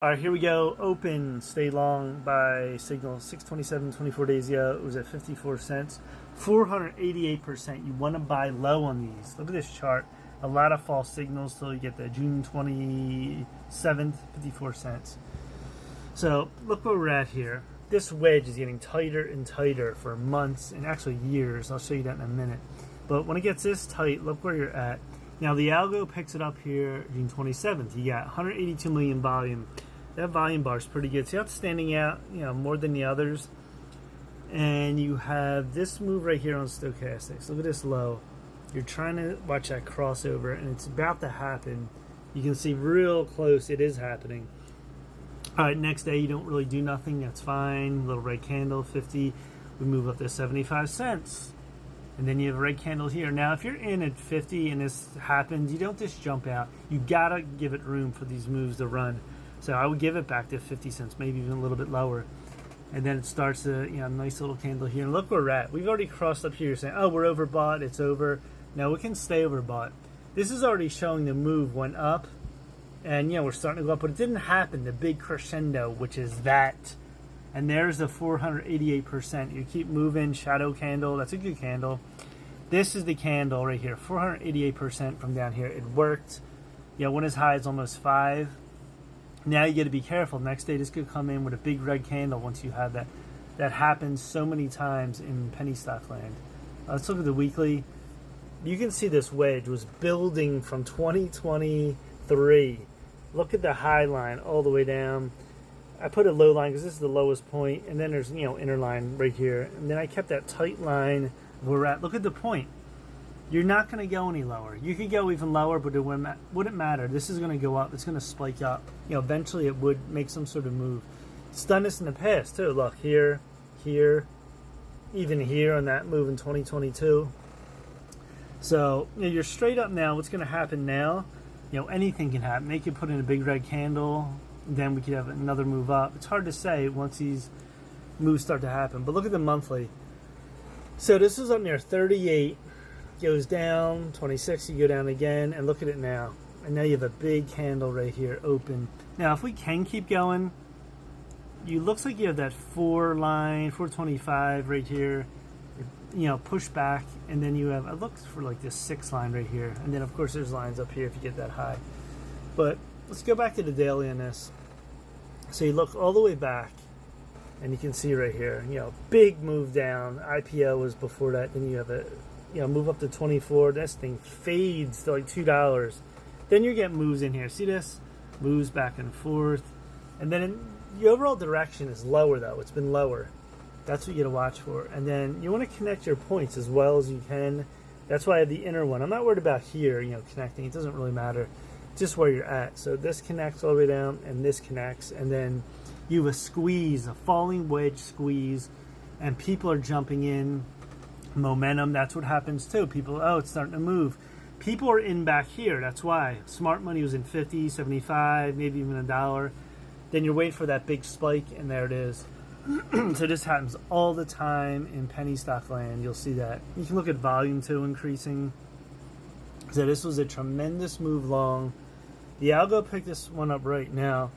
All right, here we go. Open, stay long by signal 627, 24 days ago. It was at 54 cents. 488%. You want to buy low on these. Look at this chart. A lot of false signals till you get the June 27th, 54 cents. So look where we're at here. This wedge is getting tighter and tighter for months and actually years. I'll show you that in a minute. But when it gets this tight, look where you're at. Now the algo picks it up here June 27th. You got 182 million volume. That volume bar is pretty good. See how it's standing out, more than the others. And you have this move right here on stochastics. Look at this low. You're trying to watch that crossover, and it's about to happen. You can see real close. It is happening. All right, next day you don't really do nothing. That's fine. Little red candle, 50. We move up to 75 cents. And then you have a red candle here. Now, if you're in at 50 and this happens, you don't just jump out. You got to give it room for these moves to run. So I would give it back to 50 cents, maybe even a little bit lower. And then it starts a nice little candle here. And look where we're at. We've already crossed up here saying, oh, we're overbought. It's over. Now, we can stay overbought. This is already showing the move went up. And, we're starting to go up. But it didn't happen, the big crescendo, which is that. And there's the 488%. You keep moving, shadow candle. That's a good candle. This is the candle right here, 488% from down here. It worked. Went as high as almost 5. Now you got to be careful. Next day, this could come in with a big red candle once you have that. That happens so many times in penny stock land. Let's look at the weekly. You can see this wedge was building from 2023. Look at the high line all the way down. I put a low line because this is the lowest point, and then there's inner line right here, and then I kept that tight line where we're at. Look at the point. You're not going to go any lower. You could go even lower, but it wouldn't matter. This is going to go up. It's going to spike up. Eventually it would make some sort of move. It's done this in the past too. Look here, here, even here on that move in 2022. So you're straight up now. What's going to happen now? Anything can happen. They could put in a big red candle. Then we could have another move up. It's hard to say once these moves start to happen. But look at the monthly. So this is up near 38. Goes down, 26, you go down again. And look at it now. And now you have a big candle right here open. Now, if we can keep going, you looks like you have that 4 line, 425 right here. Push back. And then you have, it looks for like this 6 line right here. And then, of course, there's lines up here if you get that high. But let's go back to the daily on this. So you look all the way back, and you can see right here, big move down. IPO was before that. Then you have a, move up to 24. This thing fades to like $2. Then you get moves in here. See this? Moves back and forth. And then the overall direction is lower, though. It's been lower. That's what you got to watch for. And then you want to connect your points as well as you can. That's why I have the inner one. I'm not worried about here, connecting. It doesn't really matter. Just where you're at. So this connects all the way down, and this connects, and then you have a squeeze, a falling wedge squeeze, and people are jumping in. Momentum, that's what happens too. People, oh, it's starting to move. People are in back here. That's why smart money was in 50, 75, maybe even $1. Then you're waiting for that big spike, and there it is. So this happens all the time in penny stock land. You'll see that. You can look at volume too increasing. So this was a tremendous move long. The algo picked this one up right now.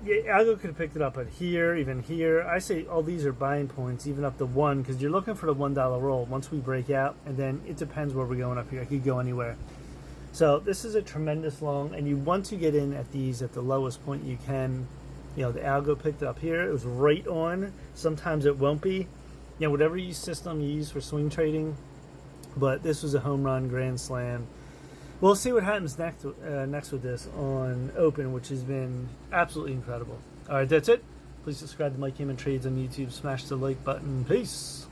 The algo could have picked it up at here, even here. I say all these are buying points, even up to 1, because you're looking for the $1 roll once we break out, and then it depends where we're going up here. I could go anywhere. So this is a tremendous long, and you want to get in at these at the lowest point you can. The algo picked it up here. It was right on. Sometimes it won't be. Whatever system you use for swing trading, but this was a home run, grand slam. We'll see what happens next with this on Open, which has been absolutely incredible. All right, that's it. Please subscribe to Mike Heyman Trades on YouTube. Smash the like button. Peace.